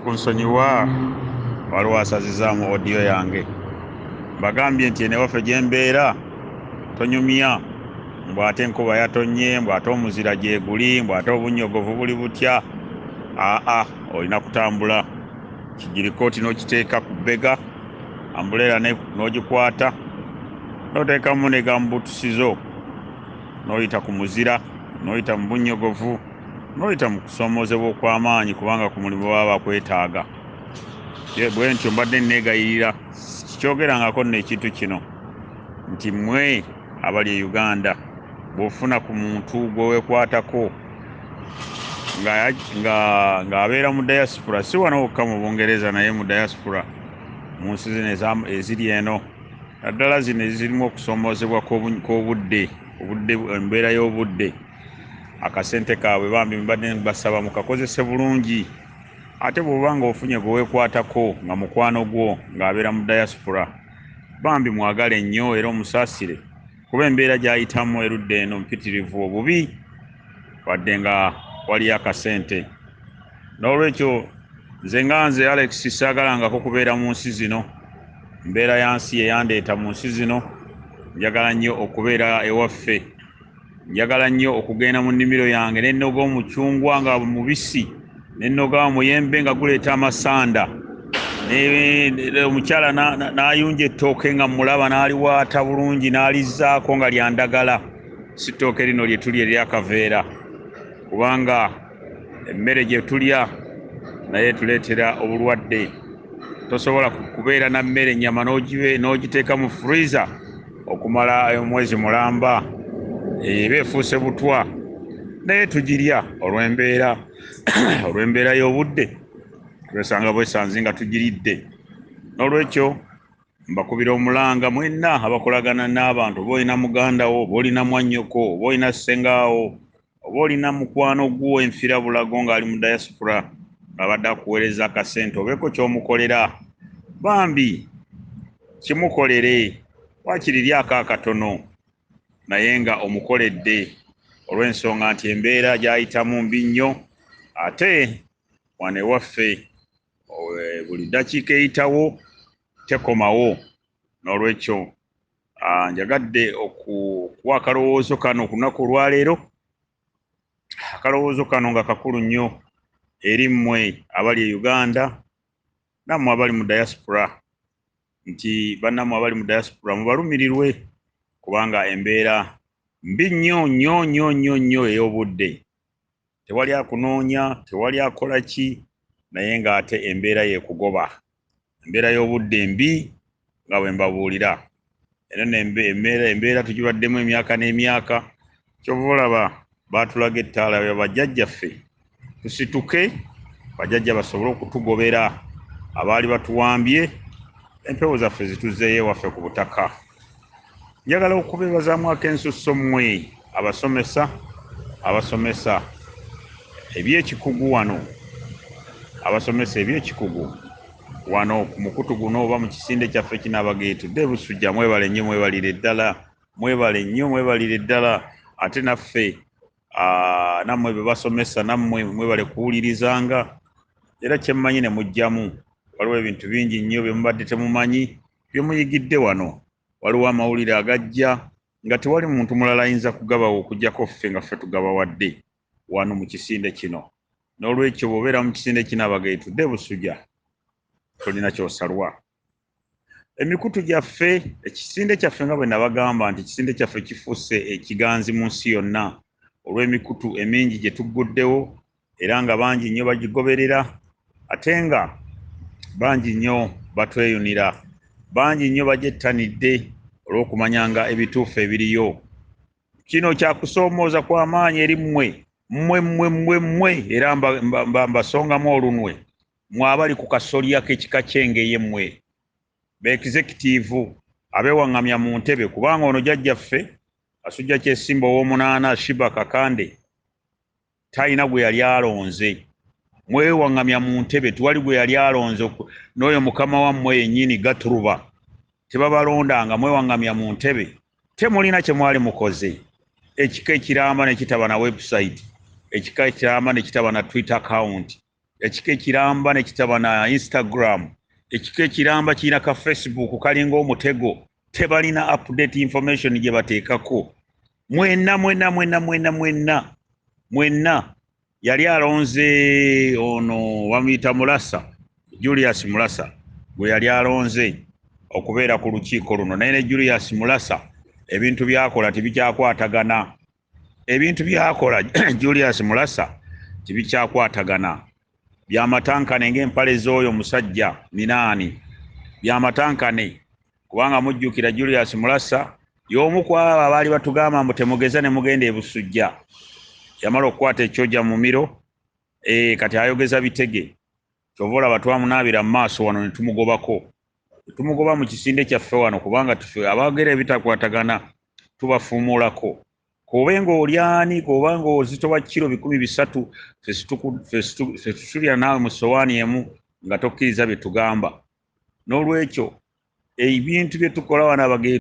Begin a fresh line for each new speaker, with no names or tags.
kunsonyiwa waliwo asazizaamu audio yange bagambye nti enewaffe gye mbeera tonyumya mbw ate enkuba yatonye mbw ate omuzira gye guli mbw ate obunyogovu buli butya. Olina kutambula kigirikooti n'okiteeka ku bbega, ambuleera n'ogikwata n'oteekamu ne gambuutusizo n'oyita ku muzira n'oyita mu bunyogovu n'oyita mu kusoomoozebwa okw'amaanyi kubanga ku mulimu baba bakwetaaga. Bwe ntyo mbadde nneegayirira kikyogerangako nno ekintu kino nti mmwe abali e Uganda bw'ofuna ku muntu gwe weekwatako ng'abeera mu diaspora, si wano wokka mu Bungereza naye mu diaspora mu nsi zino eziri eno, naddala zino ezirimu okusoomoozebwa kw'obudde, embeera y'obudde, akasente kaabwe bambi mbadde mbasaba mukakozese bulungi. Ate bw'oba ng'ofunye gwe weekwatako nga mukwano gwo ng'abeera mu diaspora, bambi mwagale nnyo era omusaasire kuba embeera gy'ayitamu erudde eno mpitirivu obubi wadde nga waliyo akasente. N'olwekyo nze Alex saagalangako kubeera mu nsi zino, embeera ya nsi eyandeeta mu nsi zino. Njagala nnyo okubeera ewaffe, njagala nnyo okugenda mu nnimiro yange ne nnoga omucungwa nga mubisi, ne nnoga omuyembe nga guleeta amasanda, omukyala n'ayunja ettooke nga mulaba n'aliwaata bulungi n'alizzaako nga lya ndagala, si ttooke lino lye tulya eryakaveera, kubanga emmere gye tulya naye tuleetera obulwadde. Tosobola kubeera na mmere ennyama n'ogiteeka mu freezer okumala omwezi mulamba, eba efuuse butwa, naye tugirya olw'embeera y'obudde, twesanga bwesanze nga tugiridde. N'olwekyo mbakubira omulanga mwenna abakolagana n'abantu, oba olina muganda wo, oba olina mwannyoko, oba olina ssengaawo, oba olina mukwano gwo enfira bulago ng'ali mu diaspora ng'abadde akuweereza akasente, obeeko ky'omukolera, bambi kimukolere, wakiriryako akatono naye nga omukoledde, olw'ensonga nti embeera gy'ayitamu mbi nnyo. Ate wano ewaffe buli ddakiika eyitawo tekomawo. N'olwekyo njagadde okuwa akalowoozo kano ku lunaku olwaleero, akalowoozo kano nga kakulu nnyo eri mmwe abali e Uganda nammwe abali mu diaspora, nti bannammwe abali mu diaspora mubalumirirwe kubanga embeera mbi nnyo ey'obudde. Tewali akunoonya, tewali akola ki, naye ng'ate embeera yeekugoba. Embeera y'obudde mbi nga bwe mbabuulira. Era embeera tugibaddemu emyaka n'emyaka, kyova olaba baatulaga ettaala ya bajjajjaffe tusituke, bajjajja basobole okutugobera abaali batuwambye, empewo zaffe zituzzeeyo ewaffe ku butaka. Njagala okubeebazaamu ak'ensusso mmwe abasomesa eby'ekikugu wano, abasomesa eby'ekikugu wano ku mukutu guno oba mu kisinde kyaffe kinaabageetudde Busujja, mwebale nnyo, mwebalire ddala. Ate naffe nammwe be basomesa nammwe mwebale kuwulirizanga, era kyemmanyi ne mujjamu. Waliwo ebintu bingi nnyo bye mubadde temumanyi bye muyigidde wano. Waliwo amawulire agajja nga tewali muntu mulala ayinza kugabawo okuggyako ffe nga ffe tugabawadde wano mu kisinde kino. N'olwekyo bw'obeera mu kisinde kinaabageetudde Busujja tolina kyosalwa. Emikutu gyaffe, ekisinde kyaffe nga bwe nabagamba nti ekisinde kyaffe kifuuse ekiganzi mu nsi yonna olw'emikutu emingi gye tugguddewo, era nga bangi nnyo bagigoberera, ate nga bangi nnyo batweyunira, bangi nnyo bagyettanidde olw'okumanyanga ebituufu ebiriyo. Kino kyakusoomooza kw'amaanyi eri mmwe era mbasongamu olunwe, mmwe abali ku kasolya k'ekika ky'engeye mmwe be-executive abeewaŋŋamya mu ntebe, kubanga ono jjajjaffe Kassujja Kyesimba ow'omunaana Shiba Kakande talina gwe yali alonze. Mwewaŋŋamya mu ntebe, tewali gwe yali alonze, n'oyo mukama wammwe yennyini Gatruba tebabalondanga, mwewaŋŋamya mu ntebe. Temulina kye mwali mukoze. Ekika ekiramba ne kitaba na website, ekika ekiramba ne kitaba na Twitter account, ekika ekiramba ne kitaba na Instagram, ekika ekiramba kirina ka Facebook kalinga omutego, tebalina update information gye bateekako. Mwenna yali alonze ono bamuyita Mulasa, Julius Mulasa gwe yali alonze okubeera ku lukiiko luno, naye ne Julius Mulasa ebintu byakola tebikyakwatagana. Ebintu byakola Julius Mulasa tebikyakwatagana. Byamatankane ng'empale z'oyo musajja Minaani, byamatankane kubanga mujjukira Julius Mulasa y'omu ku abo abaali batugamba mbu temugeza ne mugenda e Busujja. Yamala okukwata ekyoja mu miro, kati ayogeza bitege. Kyova olaba twamunaabira mu maaso wano ne tumugobako. Tumugoba mu kisinde kyaffe wano kubanga tufe abaagera ebitakwatagana tubafuumuulako. Kobe ng'olyani, koba ng'ozitoba kiro 300, ffe tulya naawe mu sowaani emu nga tokkiriza bye tugamba. N'olwekyo ebintu bye tukola wano abagenyi